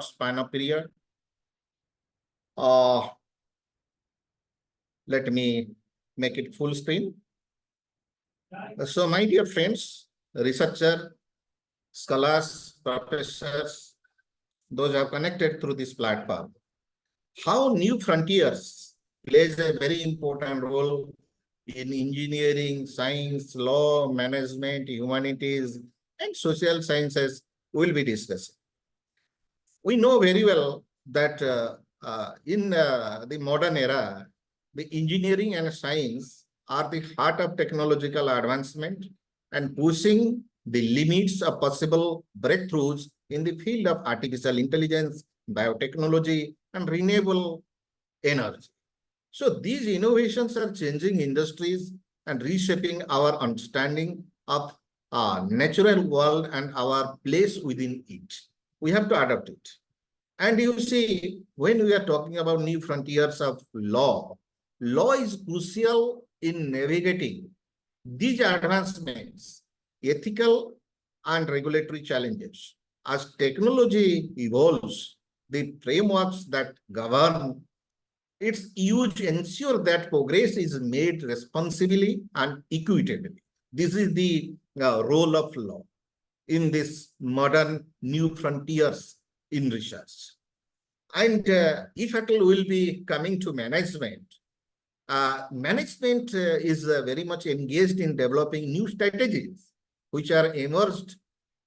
span of period. Let me make it full screen. So my dear friends, researchers, scholars, professors, those who are connected through this platform, how New Frontiers plays a very important role in engineering, science, law, management, humanities, and social sciences will be discussing. We know very well that in the modern era, the engineering and science are the heart of technological advancement and pushing the limits of possible breakthroughs in the field of artificial intelligence, biotechnology, and renewable energy. So these innovations are changing industries and reshaping our understanding of natural world and our place within it. We have to adapt it. And you see, when we are talking about new frontiers of law, law is crucial in navigating these advancements, ethical and regulatory challenges. As technology evolves, the frameworks that govern its use ensure that progress is made responsibly and equitably. This is the role of law in this modern new frontiers in research. And if at all will be coming to management, management is very much engaged in developing new strategies which are emerged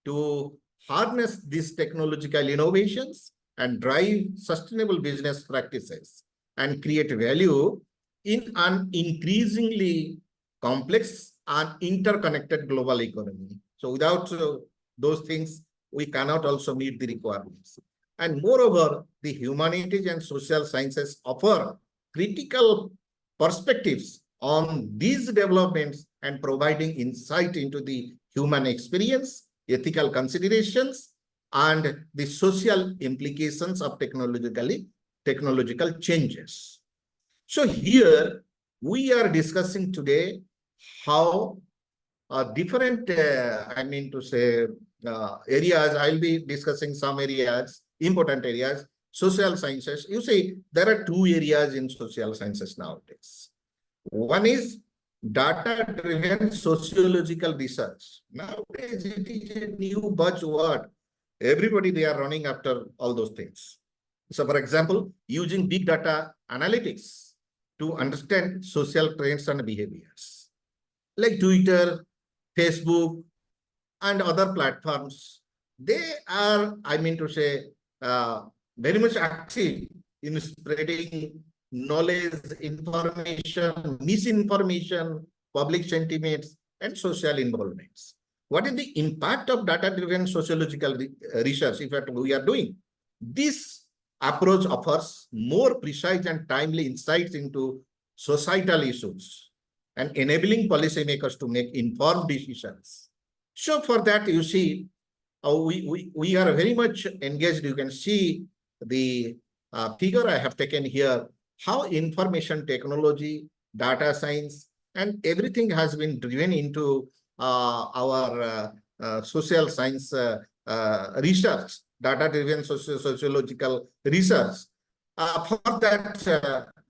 to harness these technological innovations and drive sustainable business practices and create value in an increasingly complex and interconnected global economy. So without those things, we cannot also meet the requirements. And moreover, the humanities and social sciences offer critical perspectives on these developments and providing insight into the human experience, ethical considerations, and the social implications of technological changes. So here we are discussing today how different, areas. I'll be discussing some areas, important areas, social sciences. You see, there are two areas in social sciences nowadays. One is data-driven sociological research. Nowadays, it is a new buzzword. Everybody, they are running after all those things. So, for example, using big data analytics to understand social trends and behaviors, like Twitter, Facebook, and other platforms, they are, very much active in spreading knowledge, information, misinformation, public sentiments, and social involvements. What is the impact of data-driven sociological research, in fact, we are doing? This approach offers more precise and timely insights into societal issues and enabling policymakers to make informed decisions. So for that, you see, we are very much engaged. You can see the figure I have taken here, how information technology, data science, and everything has been driven into our social science research, data-driven sociological research. For that,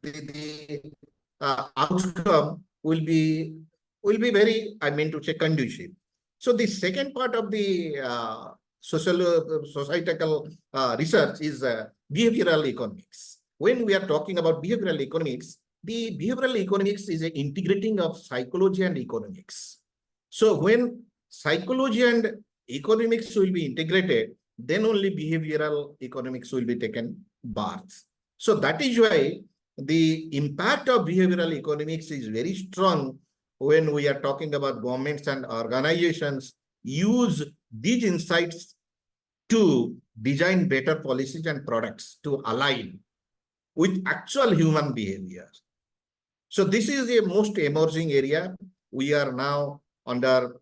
the outcome will be very, conducive. So the second part of the societal research is behavioral economics. When we are talking about behavioral economics, the behavioral economics is an integrating of psychology and economics. So when psychology and economics will be integrated, then only behavioral economics will be taken birth. So that is why the impact of behavioral economics is very strong when we are talking about governments and organizations use these insights to design better policies and products to align with actual human behavior. So this is the most emerging area. We are now under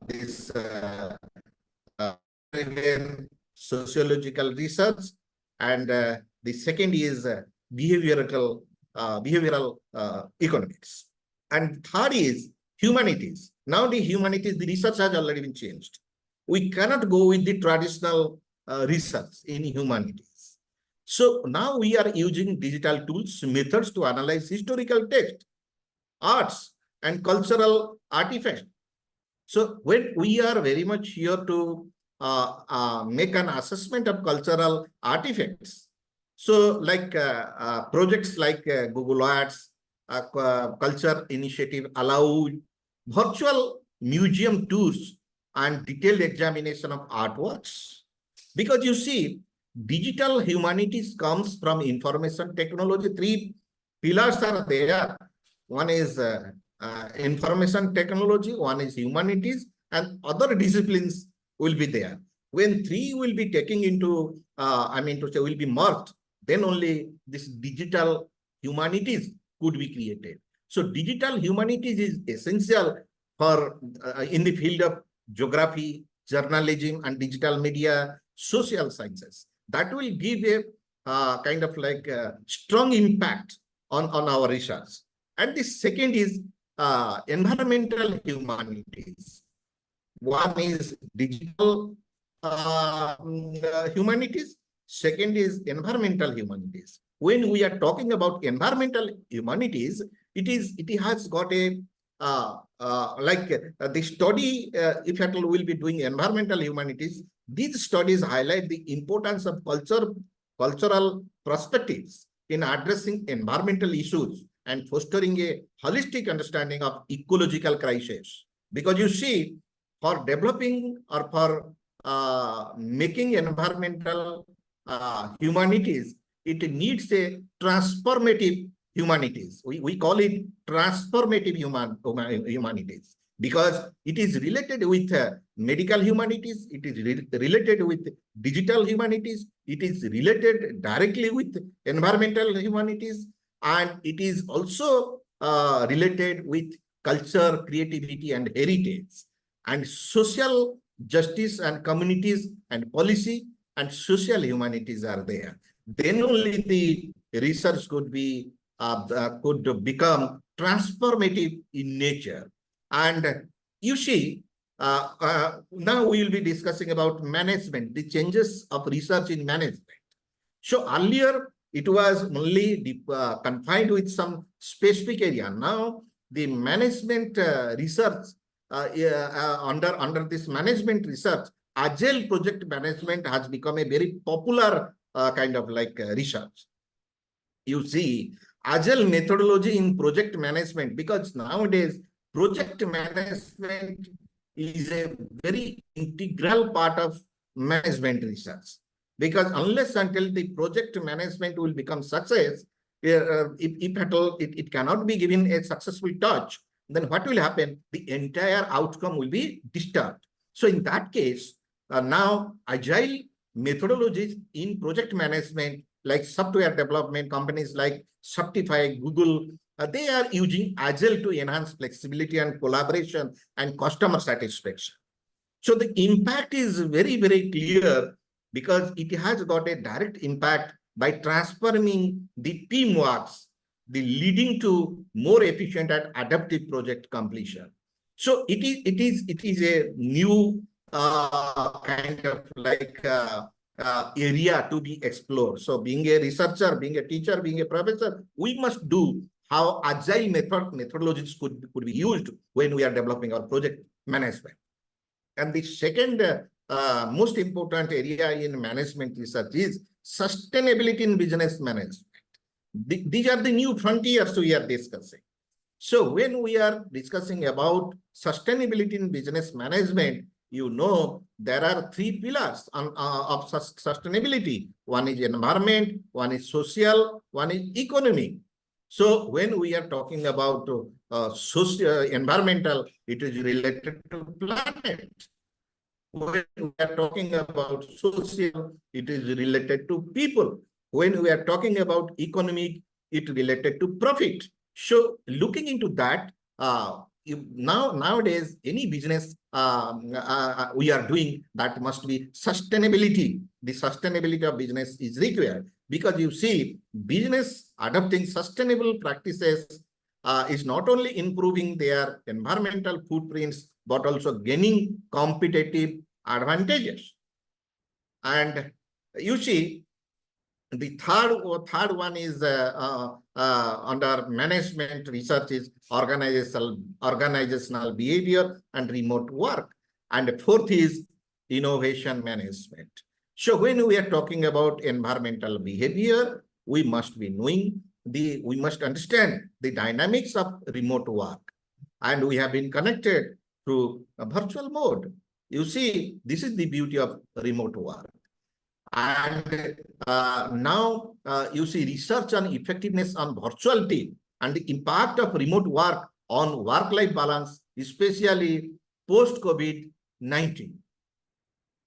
this sociological research, and the second is behavioral economics. And third is humanities. Now the humanities, the research has already been changed. We cannot go with the traditional research in humanities. So now we are using digital tools, methods to analyze historical text, arts, and cultural artifacts. So when we are very much here to make an assessment of cultural artifacts, so like projects like Google Arts, Culture Initiative allow virtual museum tours and detailed examination of artworks. Because you see, digital humanities comes from information technology. Three pillars are there. One is information technology, one is humanities, and other disciplines will be there. When three will be taking into, will be merged, then only this digital humanities could be created. So digital humanities is essential for in the field of geography, journalism, and digital media, social sciences. That will give a kind of like a strong impact on our research. And the second is environmental humanities. One is digital humanities. Second is environmental humanities. When we are talking about environmental humanities, it has got a the study, if at all will be doing environmental humanities, these studies highlight the importance of cultural perspectives in addressing environmental issues and fostering a holistic understanding of ecological crisis. Because you see, for developing or for making environmental humanities, it needs a transformative humanities. We call it transformative humanities because it is related with medical humanities, it is related with digital humanities, it is related directly with environmental humanities, and it is also related with culture, creativity, and heritage, and social justice and communities and policy and social humanities are there. Then only the research could become transformative in nature. And you see, now we will be discussing about management, the changes of research in management. So earlier, it was only confined with some specific area. Now, the management research, under this management research, agile project management has become a very popular kind of like research. You see, agile methodology in project management, because nowadays project management is a very integral part of management research. Because unless until the project management will become success, if at all it cannot be given a successful touch, then what will happen? The entire outcome will be disturbed. So in that case, now agile methodologies in project management, like software development companies like Shopify, Google, they are using agile to enhance flexibility and collaboration and customer satisfaction. So the impact is very, very clear because it has got a direct impact by transforming the teamwork, the leading to more efficient and adaptive project completion. So it is a new kind of like area to be explored. So being a researcher, being a teacher, being a professor, we must do how agile methodologies could be used when we are developing our project management. And the second most important area in management research is sustainability in business management. These are the new frontiers we are discussing. So when we are discussing about sustainability in business management, you know, there are three pillars of sustainability. One is environment, one is social, one is economic. So when we are talking about environmental, it is related to planet. When we are talking about social, it is related to people. When we are talking about economic, it related to profit. So looking into that, nowadays, any business we are doing, that must be sustainability. The sustainability of business is required because you see, business adopting sustainable practices is not only improving their environmental footprints, but also gaining competitive advantages. And you see, the third one is under management research is organizational behavior and remote work. And fourth is innovation management. So when we are talking about environmental behavior, we must be knowing we must understand the dynamics of remote work. And we have been connected through a virtual mode. You see, this is the beauty of remote work. And now you see research on effectiveness on virtuality and the impact of remote work on work-life balance, especially post-COVID-19.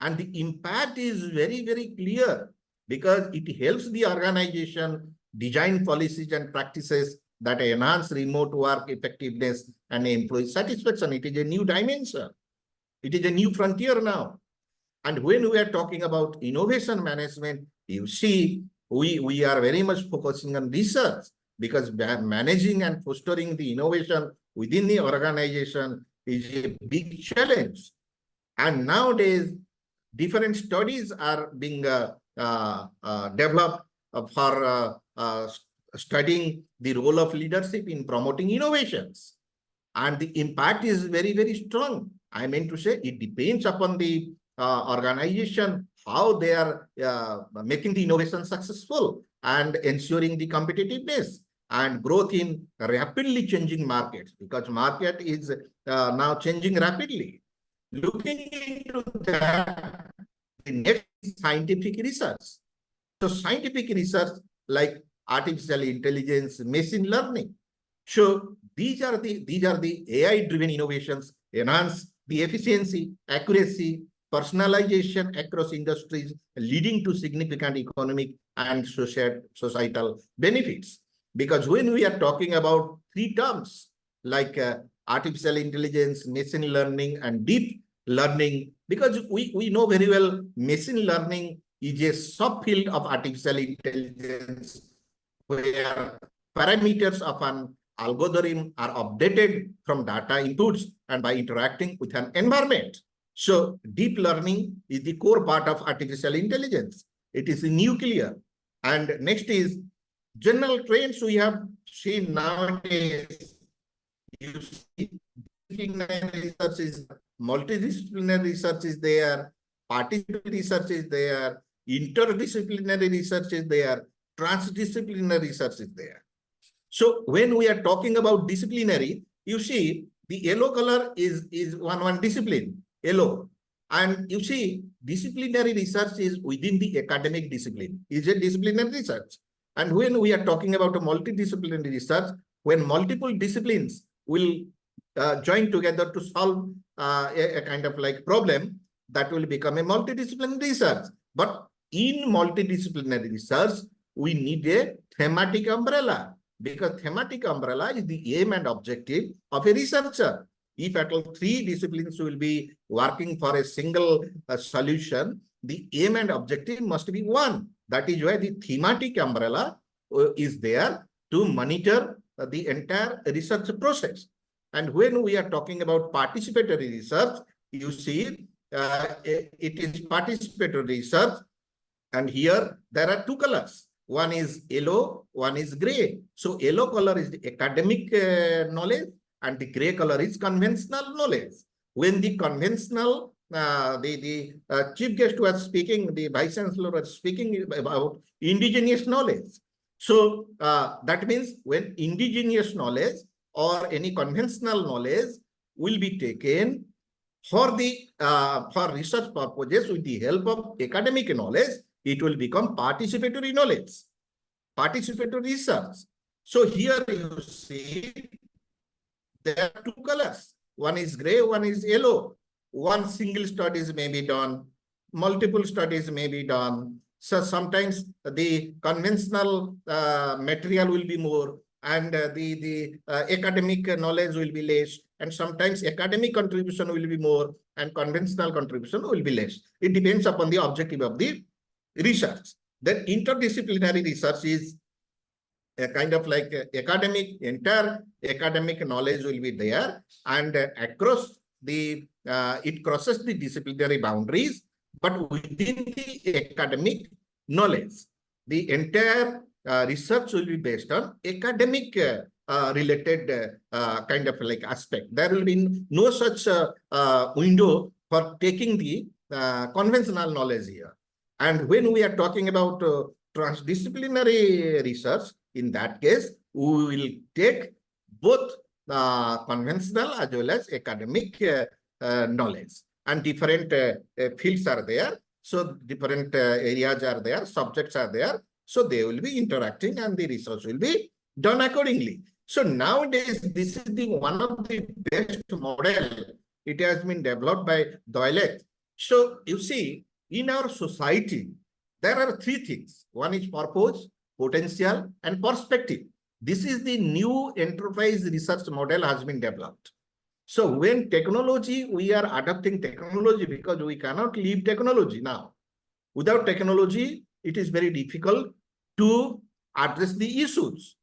And the impact is very, very clear because it helps the organization design policies and practices that enhance remote work effectiveness and employee satisfaction. It is a new dimension. It is a new frontier now. And when we are talking about innovation management, you see, we are very much focusing on research because managing and fostering the innovation within the organization is a big challenge. And nowadays, different studies are being developed for studying the role of leadership in promoting innovations. And the impact is very, very strong. I mean to say it depends upon the organization, how they are making the innovation successful and ensuring the competitiveness and growth in rapidly changing markets, because market is now changing rapidly. Looking into that, the next is scientific research. So scientific research like artificial intelligence, machine learning. So these are the AI-driven innovations enhance the efficiency, accuracy, personalization across industries, leading to significant economic and societal benefits. Because when we are talking about three terms like artificial intelligence, machine learning, and deep learning, because we know very well machine learning is a subfield of artificial intelligence where parameters of an algorithm are updated from data inputs and by interacting with an environment. So deep learning is the core part of artificial intelligence. It is nuclear. And next is general trends we have seen nowadays. You see, research is multidisciplinary research is there, participatory research is there, interdisciplinary research is there, transdisciplinary research is there. So when we are talking about disciplinary, you see the yellow color is one discipline, yellow. And you see disciplinary research is within the academic discipline, is a disciplinary research. And when we are talking about a multidisciplinary research, when multiple disciplines will join together to solve a kind of like problem, that will become a multidisciplinary research. But in multidisciplinary research, we need a thematic umbrella, because thematic umbrella is the aim and objective of a researcher. If at all three disciplines will be working for a single solution, the aim and objective must be one. That is why the thematic umbrella is there to monitor the entire research process. And when we are talking about participatory research, you see it is participatory research. And here there are two colors. One is yellow, one is gray. So yellow color is the academic knowledge and the gray color is conventional knowledge. When the conventional, the chief guest was speaking, the vice chancellor was speaking about indigenous knowledge. So that means when indigenous knowledge or any conventional knowledge will be taken for the for research purposes with the help of academic knowledge, it will become participatory knowledge, participatory research. So here you see there are two colors. One is gray, one is yellow. One single studies may be done, multiple studies may be done. So sometimes the conventional material will be more and the academic knowledge will be less. And sometimes academic contribution will be more and conventional contribution will be less. It depends upon the objective of the research. Then interdisciplinary research is a kind of like entire academic knowledge will be there, and across the it crosses the disciplinary boundaries. but within the academic knowledge. The entire research will be based on academic related kind of like aspect. There will be no such window for taking the conventional knowledge here. And when we are talking about transdisciplinary research, in that case, we will take both conventional as well as academic knowledge, and different fields are there. So different areas are there, subjects are there. So they will be interacting and the research will be done accordingly. So nowadays, this is the one of the best model. It has been developed by Doyle. So you see, in our society, there are three things. One is purpose, potential, and perspective. This is the new enterprise research model has been developed. So when technology, we are adopting technology because we cannot leave technology now. Without technology, it is very difficult to address the issues.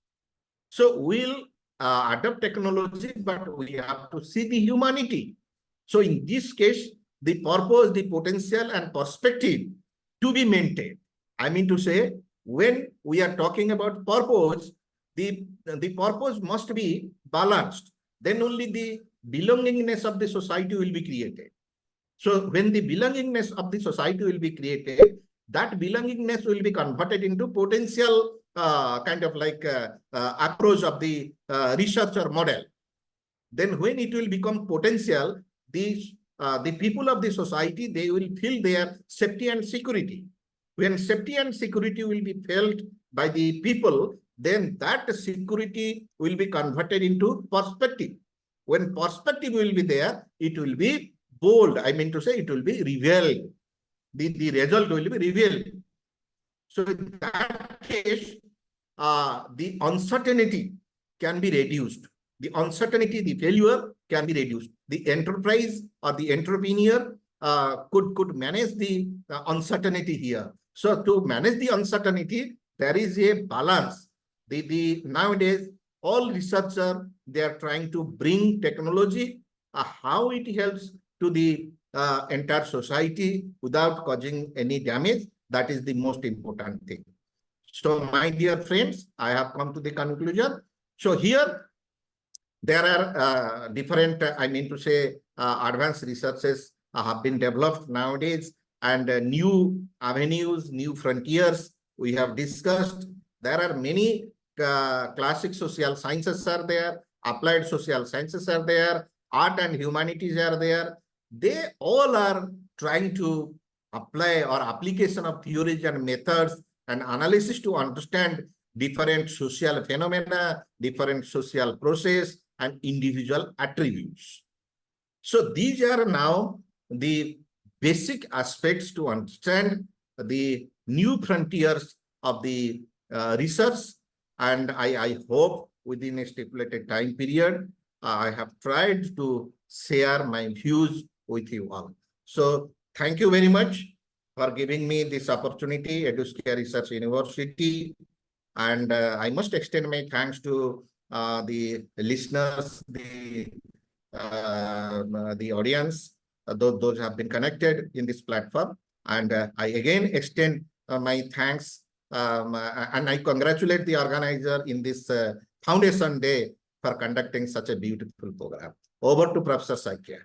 So we'll adopt technology, but we have to see the humanity. So in this case, the purpose, the potential, and perspective to be maintained. I mean to say, when we are talking about purpose, the purpose must be balanced. Then only the belongingness of the society will be created. So when the belongingness of the society will be created, that belongingness will be converted into potential kind of like approach of the researcher model. Then when it will become potential, the people of the society, they will feel their safety and security. When safety and security will be felt by the people, then that security will be converted into perspective. When perspective will be there, it will be bold. I mean to say, it will be revealed. The result will be revealed. So in that case, the uncertainty can be reduced. The uncertainty, the failure can be reduced. The enterprise or the entrepreneur could manage the uncertainty here. So to manage the uncertainty, there is a balance. Nowadays, all researchers, they are trying to bring technology, how it helps to the entire society without causing any damage. That is the most important thing. So my dear friends, I have come to the conclusion. So here, there are different, I mean to say, advanced researches have been developed nowadays, and new avenues, new frontiers we have discussed. There are many classic social sciences are there, applied social sciences are there, art and humanities are there. They all are trying to apply or application of theories and methods and analysis to understand different social phenomena, different social process, and individual attributes. So these are now the basic aspects to understand the new frontiers of the research. And I hope within a stipulated time period, I have tried to share my views with you all. So thank you very much for giving me this opportunity, EduScare Research University. And I must extend my thanks to the listeners, the audience, those have been connected in this platform. And I again extend my thanks and I congratulate the organizer in this Foundation Day for conducting such a beautiful program. Over to Professor Sakya.